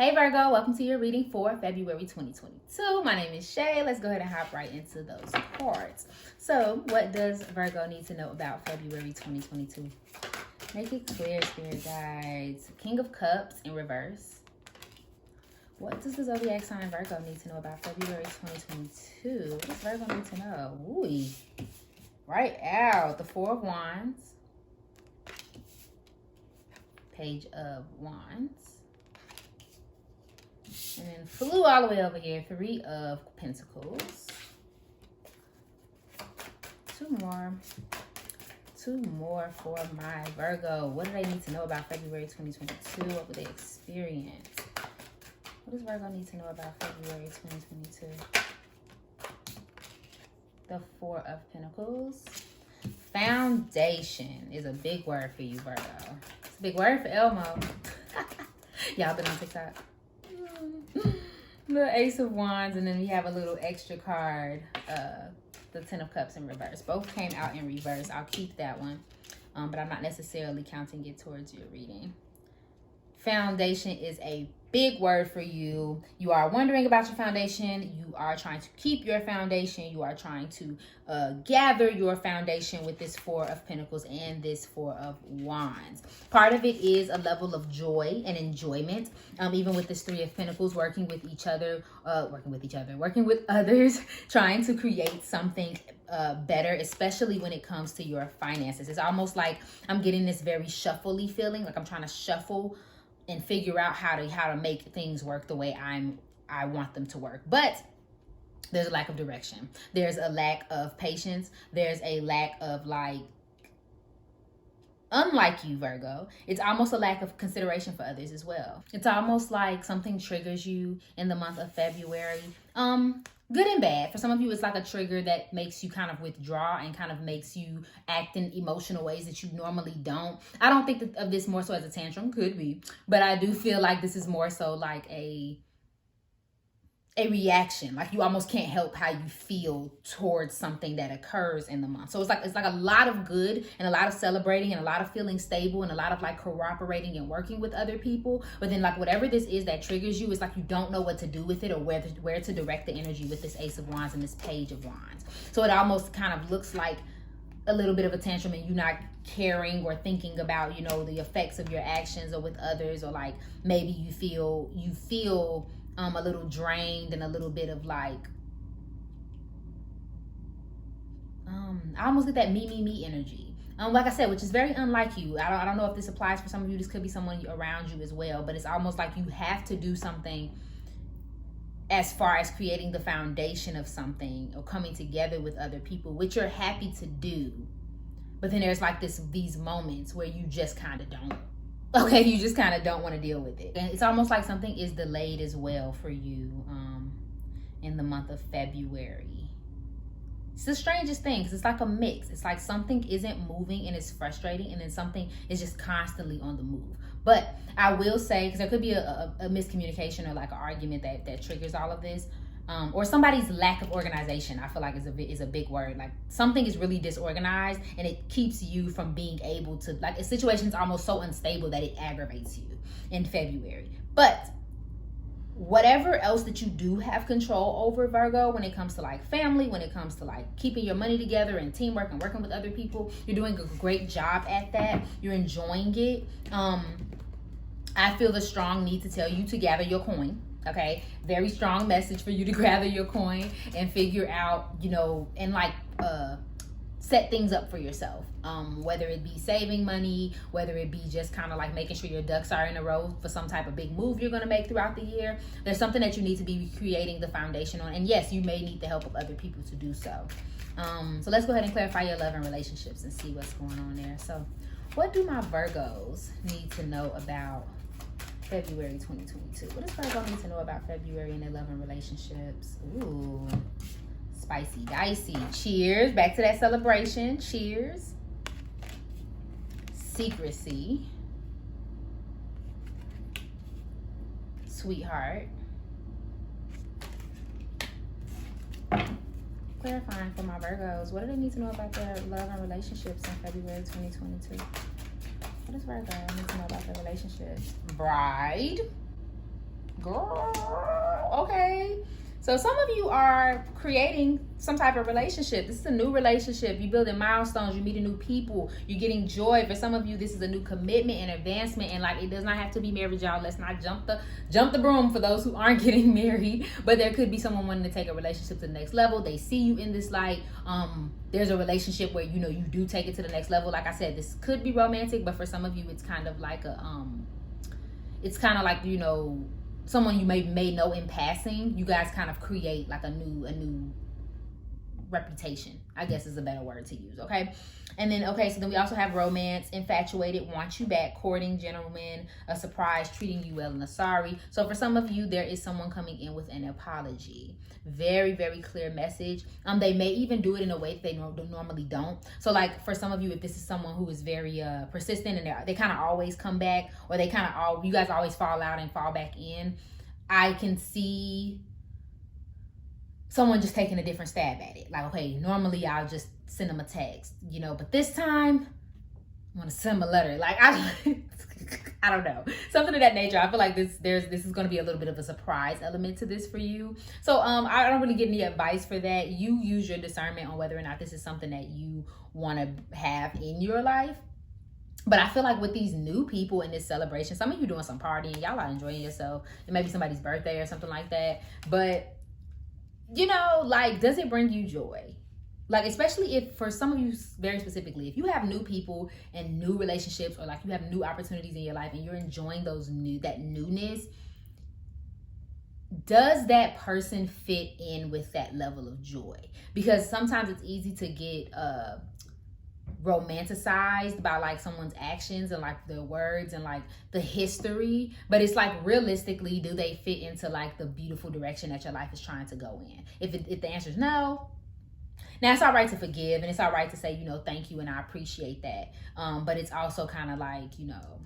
Hey Virgo, welcome to your reading for February 2022. My name is Shay. Let's go ahead and hop right into those cards. So, what does Virgo need to know about February 2022? Make it clear, Spirit Guides. King of Cups in reverse. What does the zodiac sign Virgo need to know about February 2022? What does Virgo need to know? Ooh, right out. The Four of Wands. Page of Wands. And then flew all the way over here. Three of Pentacles. Two more for my Virgo. What do they need to know about February 2022? What would they experience? What does Virgo need to know about February 2022? The Four of Pentacles. Foundation is a big word for you, Virgo. It's a big word for Elmo. Y'all been on TikTok? The Ace of Wands, and then we have a little extra card, the Ten of Cups in reverse. Both came out in reverse. I'll keep that one, but I'm not necessarily counting it towards your reading. Foundation is a big word for you. You are wondering about your foundation. You are trying to keep your foundation. You are trying to gather your foundation with this Four of Pentacles and this Four of Wands. Part of it is a level of joy and enjoyment. Even with this Three of Pentacles, working with others, trying to create something better, especially when it comes to your finances. It's almost like I'm getting this very shuffly feeling, like I'm trying to shuffle and figure out how to make things work the way I want them to work. But there's a lack of direction. There's a lack of patience. There's a lack of, like, unlike you, Virgo, it's almost a lack of consideration for others as well. It's almost like something triggers you in the month of February. Good and bad. For some of you, it's like a trigger that makes you kind of withdraw and kind of makes you act in emotional ways that you normally don't. I don't think of this more so as a tantrum. Could be. But I do feel like this is more so like a reaction. Like you almost can't help how you feel towards something that occurs in the month. So it's like a lot of good and a lot of celebrating and a lot of feeling stable and a lot of like cooperating and working with other people. But then like whatever this is that triggers you, it's like you don't know what to do with it or where to direct the energy with this Ace of Wands and this Page of Wands. So it almost kind of looks like a little bit of a tantrum and you not caring or thinking about, you know, the effects of your actions or with others, or like maybe you feel a little drained and a little bit of like, I almost get that me energy. Like I said, which is very unlike you. I don't know if this applies for some of you. This could be someone around you as well, but it's almost like you have to do something as far as creating the foundation of something or coming together with other people, which you're happy to do. But then there's like these moments where you just kind of don't. Okay, you just kind of don't want to deal with it. And it's almost like something is delayed as well for you in the month of February. It's the strangest thing because it's like a mix. It's like something isn't moving and it's frustrating, and then something is just constantly on the move. But I will say, because there could be a miscommunication or like an argument that triggers all of this, or somebody's lack of organization, I feel like is a big word. Like something is really disorganized and it keeps you from being able to, like a situation's almost so unstable that it aggravates you in February. But whatever else that you do have control over, Virgo, when it comes to like family, when it comes to like keeping your money together and teamwork and working with other people, you're doing a great job at that. You're enjoying it. I feel the strong need to tell you to gather your coin. Okay, very strong message for you to gather your coin and figure out, you know, and like set things up for yourself. Whether it be saving money, whether it be just kind of like making sure your ducks are in a row for some type of big move you're going to make throughout the year. There's something that you need to be creating the foundation on. And yes, you may need the help of other people to do so. So let's go ahead and clarify your love and relationships and see what's going on there. So what do my Virgos need to know about February 2022? What does Virgo need to know about February and their love and relationships? Ooh, spicy, dicey. Cheers. Back to that celebration. Cheers. Secrecy. Sweetheart. Clarifying for my Virgos. What do they need to know about their love and relationships in February 2022? What does Virgo need to know about their relationships? Bride. Girl, okay. So some of you are creating some type of relationship. This is a new relationship. You're building milestones. You're meeting new people. You're getting joy. For some of you, this is a new commitment and advancement. And like, it does not have to be marriage, y'all. Let's not jump the broom for those who aren't getting married. But there could be someone wanting to take a relationship to the next level. They see you in this light. There's a relationship where, you know, you do take it to the next level. Like I said, this could be romantic, but for some of you, it's kind of like you know, someone you may know in passing. You guys kind of create like a new reputation, I guess is a better word to use. Okay. And then, okay, so then we also have romance, infatuated, want you back, courting, gentleman, a surprise, treating you well, and a sorry. So for some of you, there is someone coming in with an apology. Very, very clear message. They may even do it in a way that they normally don't. So like for some of you, if this is someone who is very persistent and they kind of always come back, or they kind of you guys always fall out and fall back in, I can see someone just taking a different stab at it. Like, okay, normally I'll just send them a text, you know, but this time I want to send them a letter. Like, I don't know, something of that nature. I feel like this is going to be a little bit of a surprise element to this for you. So I don't really get any advice for that. You use your discernment on whether or not this is something that you want to have in your life. But I feel like with these new people in this celebration, some of you doing some partying, y'all are enjoying yourself. It may be somebody's birthday or something like that. But, you know, like, does it bring you joy? Like, especially if, for some of you very specifically, if you have new people and new relationships, or like you have new opportunities in your life and you're enjoying that newness, does that person fit in with that level of joy? Because sometimes it's easy to get romanticized by like someone's actions and like their words and like the history, but it's like, realistically, do they fit into like the beautiful direction that your life is trying to go in? If the answer is no, now it's all right to forgive, and it's all right to say, you know, thank you and I appreciate that, but it's also kind of like, you know,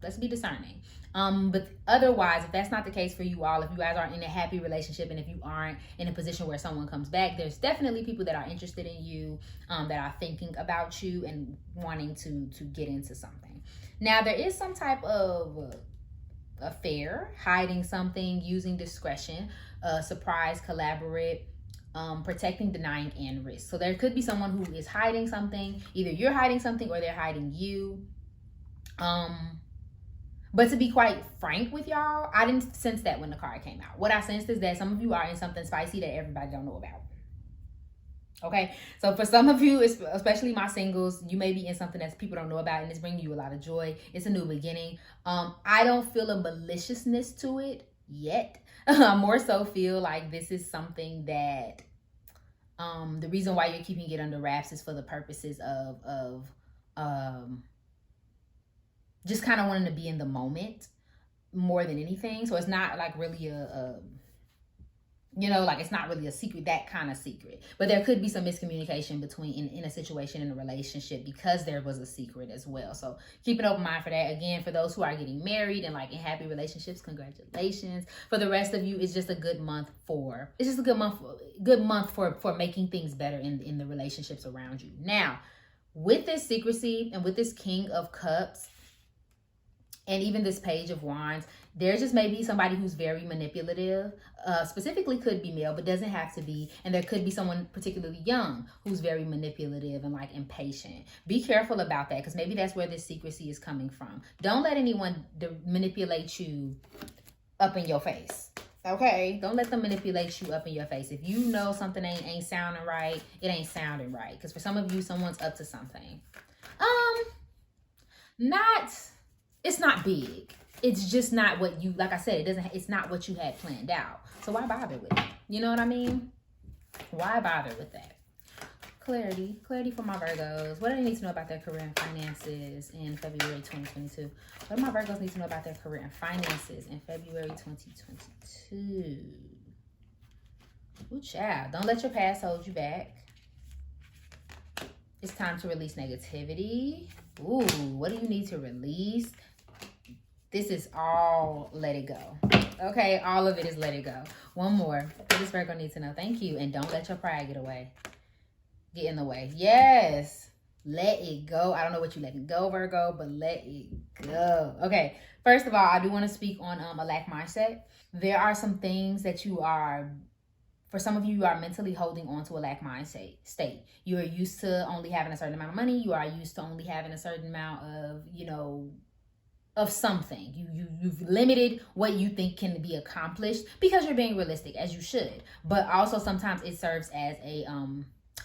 let's be discerning. But otherwise, if that's not the case for you all, if you guys aren't in a happy relationship, and if you aren't in a position where someone comes back, there's definitely people that are interested in you, that are thinking about you and wanting to get into something. Now, there is some type of affair, hiding something, using discretion, surprise, collaborate, protecting, denying, and risk. So there could be someone who is hiding something. Either you're hiding something or they're hiding you. But to be quite frank with y'all, I didn't sense that when the card came out. What I sensed is that some of you are in something spicy that everybody don't know about. Okay, so for some of you, especially my singles, you may be in something that people don't know about, and it's bringing you a lot of joy. It's a new beginning. I don't feel a maliciousness to it yet. I more so feel like this is something that the reason why you're keeping it under wraps is for the purposes of just kind of wanting to be in the moment more than anything. So it's not like really it's not really a secret, that kind of secret. But there could be some miscommunication in a situation, in a relationship, because there was a secret as well. So keep an open mind for that. Again, for those who are getting married and like in happy relationships, congratulations. For the rest of you, it's just a good month for making things better in the relationships around you. Now, with this secrecy and with this King of Cups, and even this Page of Wands, there's just maybe somebody who's very manipulative, specifically could be male, but doesn't have to be. And there could be someone particularly young who's very manipulative and like impatient. Be careful about that, because maybe that's where this secrecy is coming from. Don't let anyone manipulate you up in your face. Okay? Don't let them manipulate you up in your face. If you know something ain't sounding right, it ain't sounding right. Because for some of you, someone's up to something. It's not big. It's just not what you, like I said, it's not what you had planned out. So why bother with it? You know what I mean? Why bother with that? Clarity for my Virgos. What do they need to know about their career and finances in February 2022? What do my Virgos need to know about their career and finances in February 2022? Ooh, child. Don't let your past hold you back. It's time to release negativity. Ooh, what do you need to release? This is all let it go. Okay, all of it is let it go. One more. What does Virgo need to know? Thank you. And don't let your pride get in the way. Yes. Let it go. I don't know what you letting go, Virgo, but let it go. Okay. First of all, I do want to speak on a lack mindset. There are some things that you are, for some of you, you are mentally holding on to a lack mindset state. You are used to only having a certain amount of money. You are used to only having a certain amount of, of something. You've limited what you think can be accomplished because you're being realistic, as you should. But also sometimes it serves as a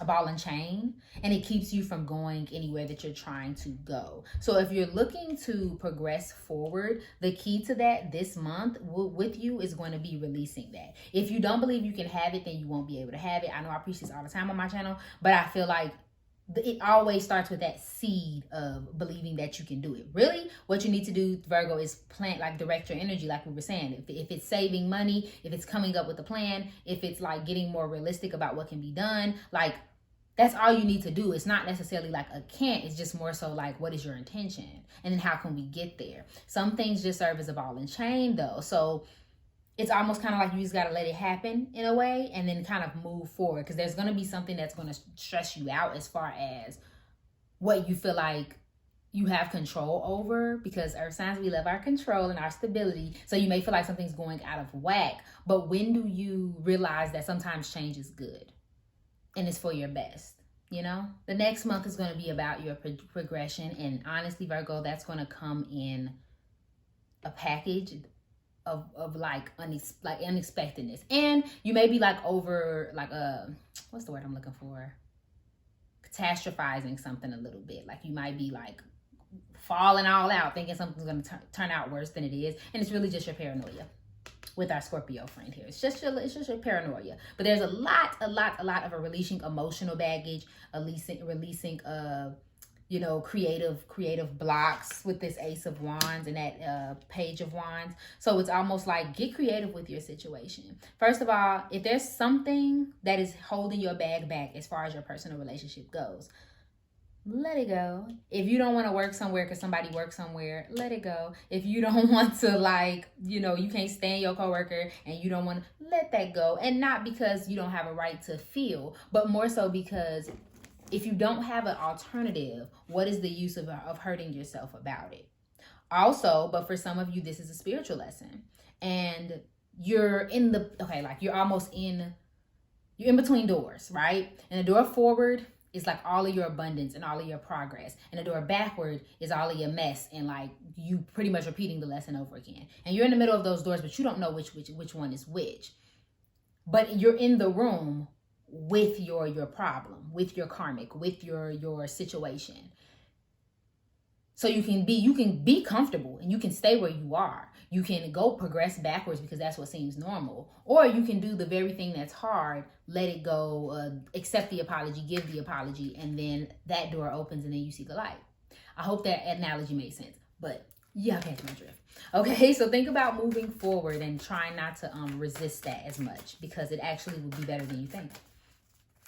ball and chain, and it keeps you from going anywhere that you're trying to go. So if you're looking to progress forward, the key to that this month with you is going to be releasing that. If you don't believe you can have it, then you won't be able to have it. I know I preach this all the time on my channel, but I feel like it always starts with that seed of believing that you can do it. Really, what you need to do, Virgo, is plant, like direct your energy, like we were saying. If it's saving money, if it's coming up with a plan, if it's like getting more realistic about what can be done, like that's all you need to do. It's not necessarily like a can't, it's just more so like, what is your intention? And then how can we get there? Some things just serve as a ball and chain though. So it's almost kind of like you just got to let it happen in a way and then kind of move forward, because there's going to be something that's going to stress you out as far as what you feel like you have control over, because earth signs, we love our control and our stability. So you may feel like something's going out of whack, but when do you realize that sometimes change is good and it's for your best? The next month is going to be about your progression, and honestly, Virgo, that's going to come in a package of like unexpectedness, and you may be like over like what's the word I'm looking for, catastrophizing something a little bit. Like you might be like falling all out thinking something's going to turn out worse than it is, and it's really just your paranoia. With our Scorpio friend here, it's just your paranoia. But there's a lot of a releasing emotional baggage, releasing creative blocks with this Ace of Wands and that Page of Wands. So it's almost like, get creative with your situation. First of all, if there's something that is holding your bag back as far as your personal relationship goes, let it go. If you don't want to work somewhere because somebody works somewhere, let it go. If you don't want to you can't stand your coworker and you don't want to, let that go. And not because you don't have a right to feel, but more so because if you don't have an alternative, what is the use of hurting yourself about it? Also, but for some of you, this is a spiritual lesson, and you're in you're in between doors, right? And the door forward is like all of your abundance and all of your progress, and the door backward is all of your mess and like you pretty much repeating the lesson over again. And you're in the middle of those doors, but you don't know which one is which. But you're in the room with your problem, with your karmic, with your situation. So you can be comfortable and you can stay where you are. You can progress backwards because that's what seems normal. Or you can do the very thing that's hard, let it go, accept the apology, give the apology, and then that door opens and then you see the light. I hope that analogy made sense, but yeah, catch my drift. Okay, so think about moving forward and trying not to resist that as much, because it actually will be better than you think.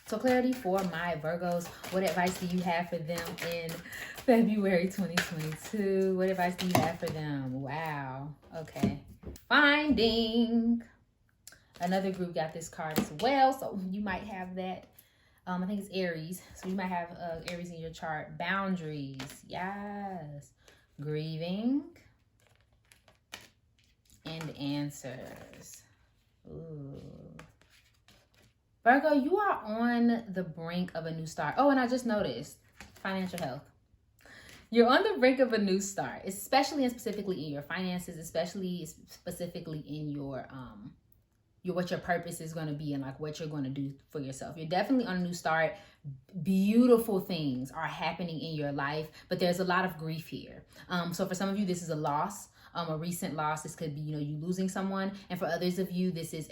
So clarity for my Virgos. What advice do you have for them in February 2022? What advice do you have for them? Wow. Okay. Finding. Another group got this card as well. So you might have that. I think it's Aries. So you might have Aries in your chart. Boundaries. Yes. Grieving. And answers. Ooh. Virgo, you are on the brink of a new start. Oh, and I just noticed financial health. You're on the brink of a new start, especially and specifically in your finances, especially specifically in your what your purpose is going to be and like what you're going to do for yourself. You're definitely on a new start. Beautiful things are happening in your life, but there's a lot of grief here. So for some of you, this is a loss, a recent loss. This could be, you losing someone. And for others of you, this is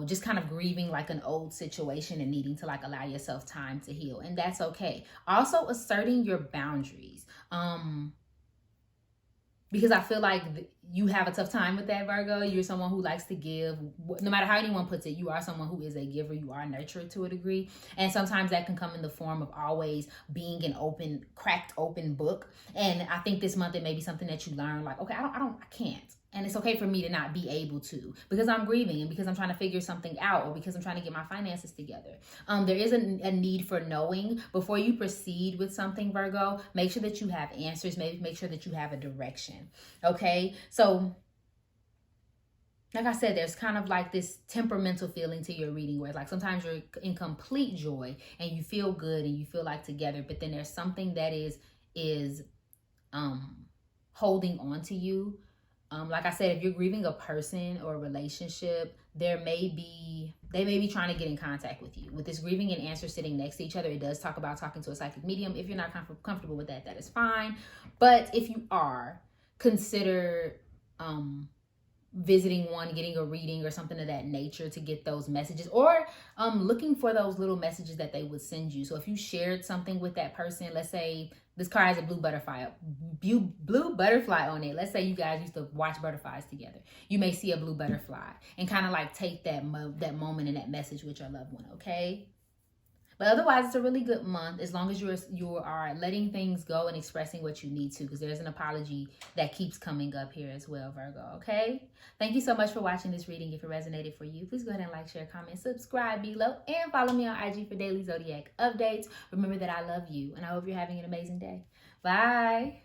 just kind of grieving like an old situation and needing to like allow yourself time to heal. And that's okay. Also asserting your boundaries. Because I feel like you have a tough time with that, Virgo. You're someone who likes to give. No matter how anyone puts it, you are someone who is a giver. You are a nurturer to a degree. And sometimes that can come in the form of always being an open, cracked open book. And I think this month it may be something that you learn, like, okay, I can't. And it's okay for me to not be able to, because I'm grieving and because I'm trying to figure something out, or because I'm trying to get my finances together. There is a need for knowing before you proceed with something, Virgo. Make sure that you have answers. Maybe make sure that you have a direction. Okay. So like I said, there's kind of like this temperamental feeling to your reading where it's like sometimes you're in complete joy and you feel good and you feel like together, but then there's something that is holding on to you. Like I said, if you're grieving a person or a relationship, they may be trying to get in contact with you. With this grieving and answer sitting next to each other, it does talk about talking to a psychic medium. If you're not comfortable with that, that is fine. But if you are, consider visiting one, getting a reading or something of that nature to get those messages, or looking for those little messages that they would send you. So if you shared something with that person, let's say this card has a blue butterfly on it. Let's say you guys used to watch butterflies together. You may see a blue butterfly and kind of like take that moment and that message with your loved one, okay? But otherwise, it's a really good month as long as you are letting things go and expressing what you need to, because there's an apology that keeps coming up here as well, Virgo, okay? Thank you so much for watching this reading. If it resonated for you, please go ahead and like, share, comment, subscribe below, and follow me on IG for daily zodiac updates. Remember that I love you, and I hope you're having an amazing day. Bye.